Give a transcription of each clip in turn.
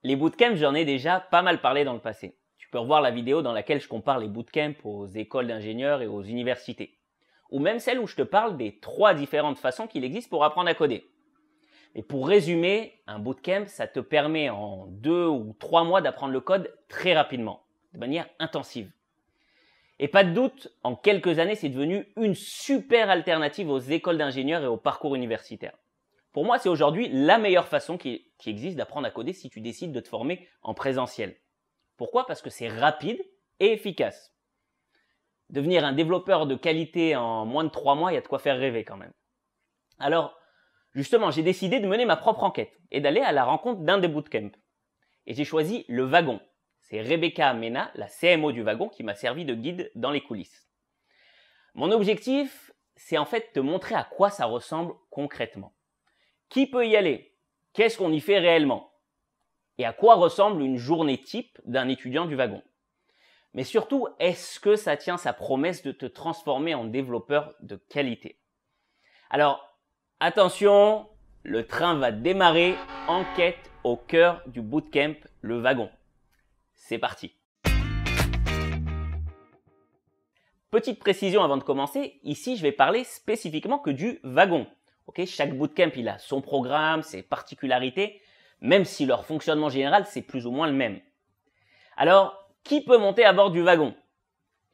Les bootcamps, j'en ai déjà pas mal parlé dans le passé. Tu peux revoir la vidéo dans laquelle je compare les bootcamps aux écoles d'ingénieurs et aux universités. Ou même celle où je te parle des 3 différentes façons qu'il existe pour apprendre à coder. Mais pour résumer, un bootcamp, ça te permet en 2 ou 3 mois d'apprendre le code très rapidement, de manière intensive. Et pas de doute, en quelques années, c'est devenu une super alternative aux écoles d'ingénieurs et aux parcours universitaires. Pour moi, c'est aujourd'hui la meilleure façon qui existe d'apprendre à coder si tu décides de te former en présentiel. Pourquoi ? Parce que c'est rapide et efficace. Devenir un développeur de qualité en moins de 3 mois, il y a de quoi faire rêver quand même. Alors, justement, j'ai décidé de mener ma propre enquête et d'aller à la rencontre d'un des bootcamps. Et j'ai choisi le Wagon. C'est Rebecca Mena, la CMO du Wagon, qui m'a servi de guide dans les coulisses. Mon objectif, c'est en fait de te montrer à quoi ça ressemble concrètement. Qui peut y aller? Qu'est-ce qu'on y fait réellement? Et à quoi ressemble une journée type d'un étudiant du Wagon? Mais surtout, est-ce que ça tient sa promesse de te transformer en développeur de qualité? Alors, attention, le train va démarrer, enquête au cœur du bootcamp, le Wagon. C'est parti. Petite précision avant de commencer, ici je vais parler spécifiquement que du Wagon. Okay, chaque bootcamp il a son programme, ses particularités, même si leur fonctionnement général c'est plus ou moins le même. Alors, qui peut monter à bord du Wagon?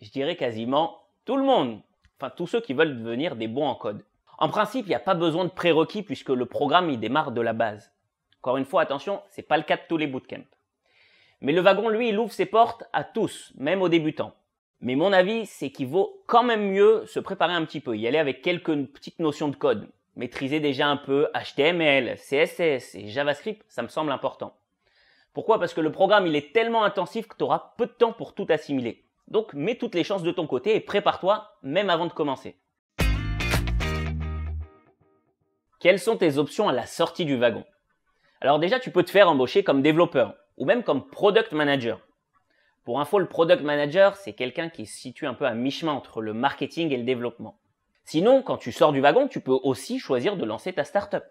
Je dirais quasiment tout le monde, enfin tous ceux qui veulent devenir des bons en code. En principe, il n'y a pas besoin de prérequis puisque le programme il démarre de la base. Encore une fois, attention, c'est pas le cas de tous les bootcamps. Mais le Wagon, lui, il ouvre ses portes à tous, même aux débutants. Mais mon avis, c'est qu'il vaut quand même mieux se préparer un petit peu, y aller avec quelques petites notions de code. Maîtriser déjà un peu HTML, CSS et JavaScript, ça me semble important. Pourquoi ? Parce que le programme, il est tellement intensif que tu auras peu de temps pour tout assimiler. Donc, mets toutes les chances de ton côté et prépare-toi, même avant de commencer. Quelles sont tes options à la sortie du Wagon ? Alors déjà, tu peux te faire embaucher comme développeur ou même comme product manager. Pour info, le product manager, c'est quelqu'un qui se situe un peu à mi-chemin entre le marketing et le développement. Sinon, quand tu sors du Wagon, tu peux aussi choisir de lancer ta startup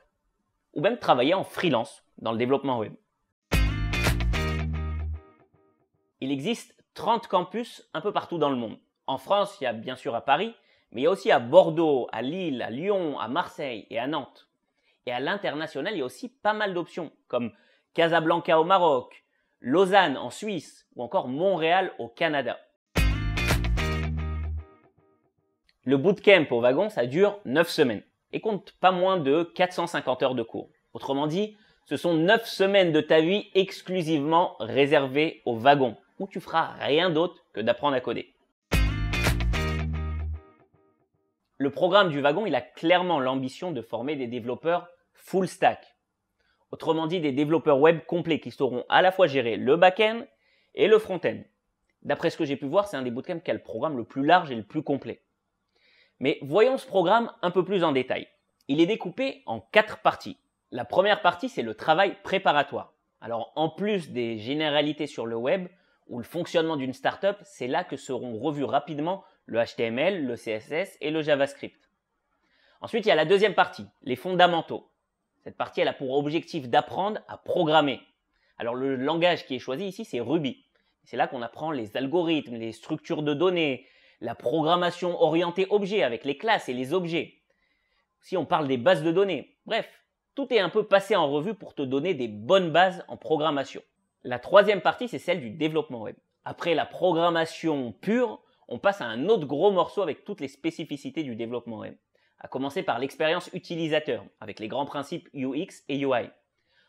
ou même travailler en freelance dans le développement web. Il existe 30 campus un peu partout dans le monde. En France, il y a bien sûr à Paris, mais il y a aussi à Bordeaux, à Lille, à Lyon, à Marseille et à Nantes. Et à l'international, il y a aussi pas mal d'options, comme Casablanca au Maroc, Lausanne en Suisse ou encore Montréal au Canada. Le bootcamp au Wagon, ça dure 9 semaines et compte pas moins de 450 heures de cours. Autrement dit, ce sont 9 semaines de ta vie exclusivement réservées au Wagon, où tu feras rien d'autre que d'apprendre à coder. Le programme du Wagon, il a clairement l'ambition de former des développeurs full stack. Autrement dit, des développeurs web complets qui sauront à la fois gérer le back-end et le front-end. D'après ce que j'ai pu voir, c'est un des bootcamps qui a le programme le plus large et le plus complet. Mais voyons ce programme un peu plus en détail. Il est découpé en 4 parties. La première partie, c'est le travail préparatoire. Alors, en plus des généralités sur le web ou le fonctionnement d'une startup, c'est là que seront revus rapidement le HTML, le CSS et le JavaScript. Ensuite, il y a la deuxième partie, les fondamentaux. Cette partie, elle a pour objectif d'apprendre à programmer. Alors, le langage qui est choisi ici, c'est Ruby. C'est là qu'on apprend les algorithmes, les structures de données, la programmation orientée objet avec les classes et les objets. Si on parle des bases de données. Bref, tout est un peu passé en revue pour te donner des bonnes bases en programmation. La troisième partie, c'est celle du développement web. Après la programmation pure, on passe à un autre gros morceau avec toutes les spécificités du développement web. À commencer par l'expérience utilisateur, avec les grands principes UX et UI.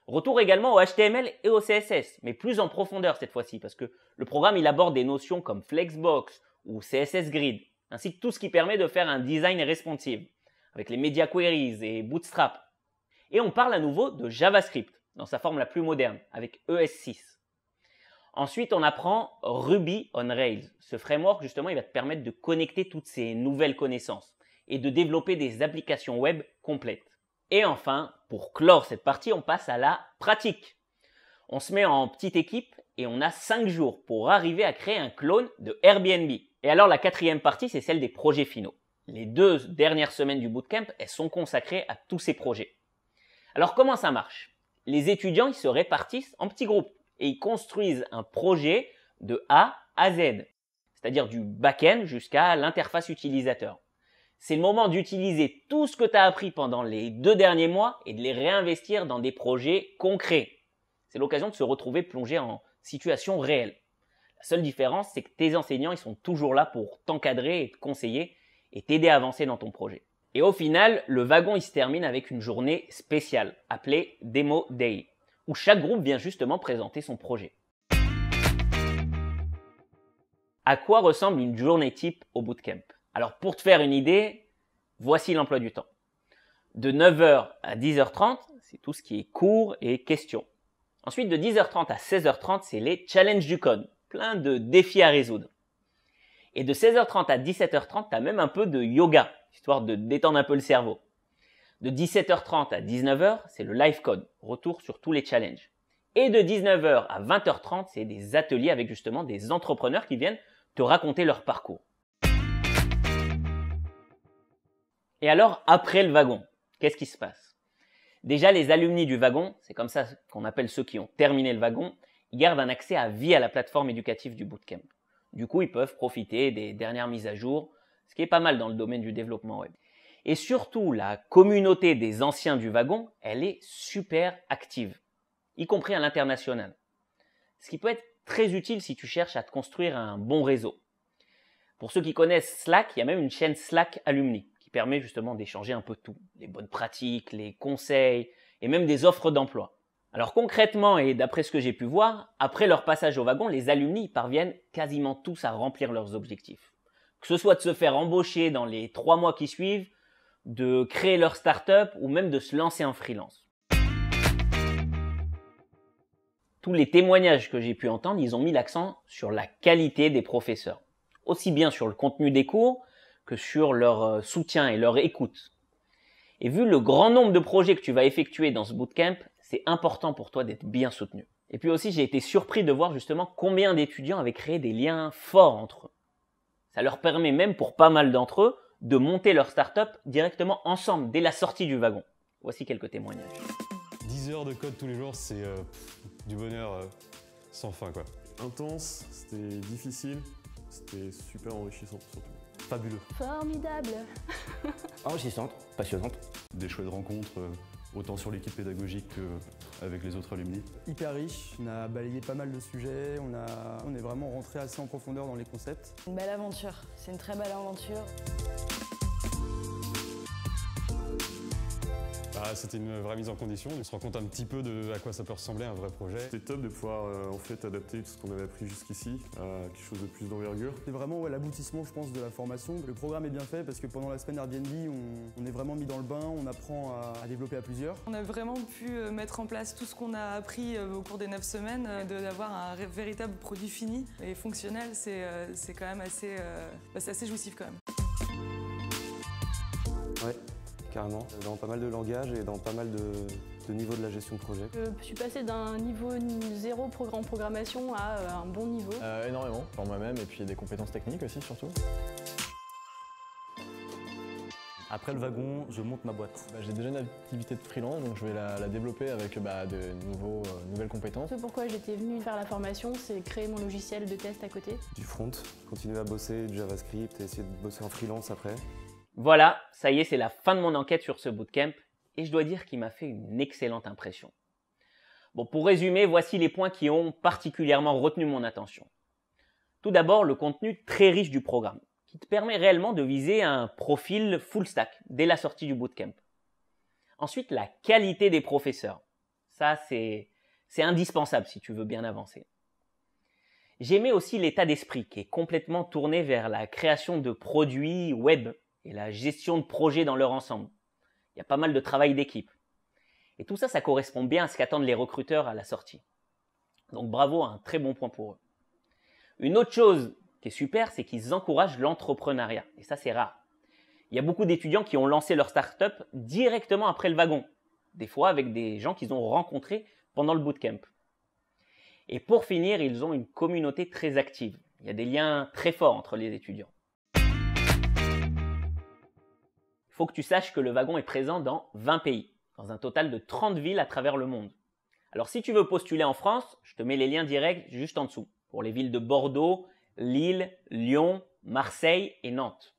Retour également au HTML et au CSS, mais plus en profondeur cette fois-ci, parce que le programme il aborde des notions comme Flexbox ou CSS Grid, ainsi que tout ce qui permet de faire un design responsive, avec les media queries et Bootstrap. Et on parle à nouveau de JavaScript, dans sa forme la plus moderne, avec ES6. Ensuite, on apprend Ruby on Rails. Ce framework, justement, il va te permettre de connecter toutes ces nouvelles connaissances et de développer des applications web complètes. Et enfin, pour clore cette partie, on passe à la pratique. On se met en petite équipe et on a 5 jours pour arriver à créer un clone de Airbnb. Et alors la quatrième partie, c'est celle des projets finaux. Les 2 dernières semaines du bootcamp, elles sont consacrées à tous ces projets. Alors comment ça marche ? Les étudiants, ils se répartissent en petits groupes et ils construisent un projet de A à Z, c'est-à-dire du back-end jusqu'à l'interface utilisateur. C'est le moment d'utiliser tout ce que tu as appris pendant les 2 derniers mois et de les réinvestir dans des projets concrets. C'est l'occasion de se retrouver plongé en situation réelle. La seule différence, c'est que tes enseignants, ils sont toujours là pour t'encadrer et te conseiller et t'aider à avancer dans ton projet. Et au final, le wagon, il se termine avec une journée spéciale appelée Demo Day, où chaque groupe vient justement présenter son projet. À quoi ressemble une journée type au bootcamp? Alors pour te faire une idée, voici l'emploi du temps. De 9h à 10h30, c'est tout ce qui est cours et questions. Ensuite, de 10h30 à 16h30, c'est les challenges du code, plein de défis à résoudre. Et de 16h30 à 17h30, tu as même un peu de yoga, histoire de détendre un peu le cerveau. De 17h30 à 19h, c'est le live code, retour sur tous les challenges. Et de 19h à 20h30, c'est des ateliers avec justement des entrepreneurs qui viennent te raconter leur parcours. Et alors, après le wagon, qu'est-ce qui se passe? Déjà, les alumni du wagon, c'est comme ça qu'on appelle ceux qui ont terminé le wagon, ils gardent un accès à vie à la plateforme éducative du bootcamp. Du coup, ils peuvent profiter des dernières mises à jour, ce qui est pas mal dans le domaine du développement web. Et surtout, la communauté des anciens du wagon, elle est super active, y compris à l'international. Ce qui peut être très utile si tu cherches à te construire un bon réseau. Pour ceux qui connaissent Slack, il y a même une chaîne Slack Alumni qui permet justement d'échanger un peu tout, les bonnes pratiques, les conseils et même des offres d'emploi. Alors concrètement et d'après ce que j'ai pu voir, après leur passage au wagon, les alumni parviennent quasiment tous à remplir leurs objectifs. Que ce soit de se faire embaucher dans les 3 mois qui suivent, de créer leur start-up ou même de se lancer en freelance. Tous les témoignages que j'ai pu entendre, ils ont mis l'accent sur la qualité des professeurs, aussi bien sur le contenu des cours que sur leur soutien et leur écoute. Et vu le grand nombre de projets que tu vas effectuer dans ce bootcamp, c'est important pour toi d'être bien soutenu. Et puis aussi, j'ai été surpris de voir justement combien d'étudiants avaient créé des liens forts entre eux. Ça leur permet même pour pas mal d'entre eux de monter leur start-up directement ensemble dès la sortie du wagon. Voici quelques témoignages. 10 heures de code tous les jours, c'est du bonheur sans fin, quoi. Intense, c'était difficile, c'était super enrichissant surtout. Fabuleux. Formidable. Enrichissante, passionnante. Des chouettes rencontres, autant sur l'équipe pédagogique qu'avec les autres alumni. Hyper riche, on a balayé pas mal de sujets, on est vraiment rentré assez en profondeur dans les concepts. Une belle aventure, c'est une très belle aventure. C'était une vraie mise en condition, on se rend compte un petit peu de à quoi ça peut ressembler un vrai projet. C'était top de pouvoir en fait adapter tout ce qu'on avait appris jusqu'ici à quelque chose de plus d'envergure. C'est vraiment l'aboutissement, je pense, de la formation. Le programme est bien fait parce que pendant la semaine Airbnb, on est vraiment mis dans le bain, on apprend à développer à plusieurs. On a vraiment pu mettre en place tout ce qu'on a appris au cours des 9 semaines, d'avoir un véritable produit fini et fonctionnel, c'est quand même assez, c'est assez jouissif quand même. Ouais. Carrément, dans pas mal de langages et dans pas mal de niveaux de la gestion de projet. Je suis passée d'un niveau 0 en programmation à un bon niveau. Énormément, pour moi-même, et puis des compétences techniques aussi surtout. Après le wagon, je monte ma boîte. J'ai déjà une activité de freelance, donc je vais la développer avec de nouvelles compétences. Ce pourquoi j'étais venue faire la formation, c'est créer mon logiciel de test à côté. Du front, continuer à bosser du JavaScript et essayer de bosser en freelance après. Voilà, ça y est, c'est la fin de mon enquête sur ce bootcamp et je dois dire qu'il m'a fait une excellente impression. Bon, pour résumer, voici les points qui ont particulièrement retenu mon attention. Tout d'abord, le contenu très riche du programme, qui te permet réellement de viser un profil full stack dès la sortie du bootcamp. Ensuite, la qualité des professeurs. Ça, c'est indispensable si tu veux bien avancer. J'aimais aussi l'état d'esprit qui est complètement tourné vers la création de produits web et la gestion de projets dans leur ensemble. Il y a pas mal de travail d'équipe. Et tout ça, ça correspond bien à ce qu'attendent les recruteurs à la sortie. Donc bravo, un très bon point pour eux. Une autre chose qui est super, c'est qu'ils encouragent l'entrepreneuriat. Et ça, c'est rare. Il y a beaucoup d'étudiants qui ont lancé leur start-up directement après le wagon. Des fois avec des gens qu'ils ont rencontrés pendant le bootcamp. Et pour finir, ils ont une communauté très active. Il y a des liens très forts entre les étudiants. Il faut que tu saches que le wagon est présent dans 20 pays, dans un total de 30 villes à travers le monde. Alors si tu veux postuler en France, je te mets les liens directs juste en dessous pour les villes de Bordeaux, Lille, Lyon, Marseille et Nantes.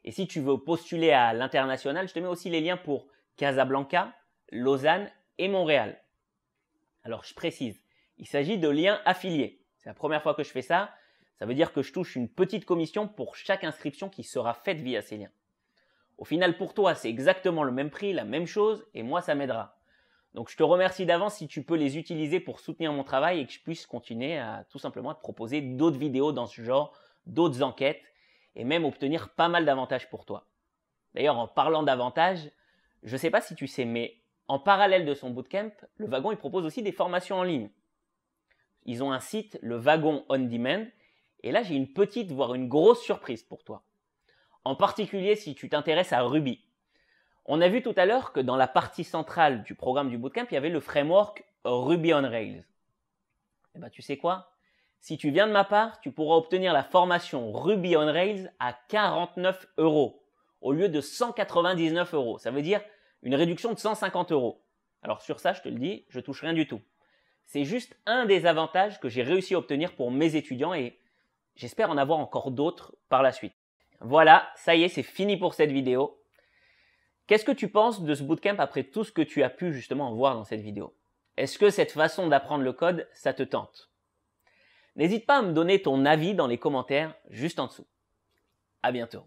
Et si tu veux postuler à l'international, je te mets aussi les liens pour Casablanca, Lausanne et Montréal. Alors je précise, il s'agit de liens affiliés. C'est la première fois que je fais ça. Ça veut dire que je touche une petite commission pour chaque inscription qui sera faite via ces liens. Au final, pour toi, c'est exactement le même prix, la même chose, et moi, ça m'aidera. Donc, je te remercie d'avance si tu peux les utiliser pour soutenir mon travail et que je puisse continuer à tout simplement te proposer d'autres vidéos dans ce genre, d'autres enquêtes, et même obtenir pas mal d'avantages pour toi. D'ailleurs, en parlant d'avantages, je ne sais pas si tu sais, mais en parallèle de son bootcamp, le Wagon, il propose aussi des formations en ligne. Ils ont un site, le Wagon On Demand, et là, j'ai une petite, voire une grosse surprise pour toi. En particulier si tu t'intéresses à Ruby. On a vu tout à l'heure que dans la partie centrale du programme du bootcamp, il y avait le framework Ruby on Rails. Et ben, tu sais quoi? Si tu viens de ma part, tu pourras obtenir la formation Ruby on Rails à 49 € au lieu de 199 €. Ça veut dire une réduction de 150 €. Alors sur ça, je te le dis, je touche rien du tout. C'est juste un des avantages que j'ai réussi à obtenir pour mes étudiants et j'espère en avoir encore d'autres par la suite. Voilà, ça y est, c'est fini pour cette vidéo. Qu'est-ce que tu penses de ce bootcamp après tout ce que tu as pu justement voir dans cette vidéo? Est-ce que cette façon d'apprendre le code, ça te tente? N'hésite pas à me donner ton avis dans les commentaires juste en dessous. À bientôt.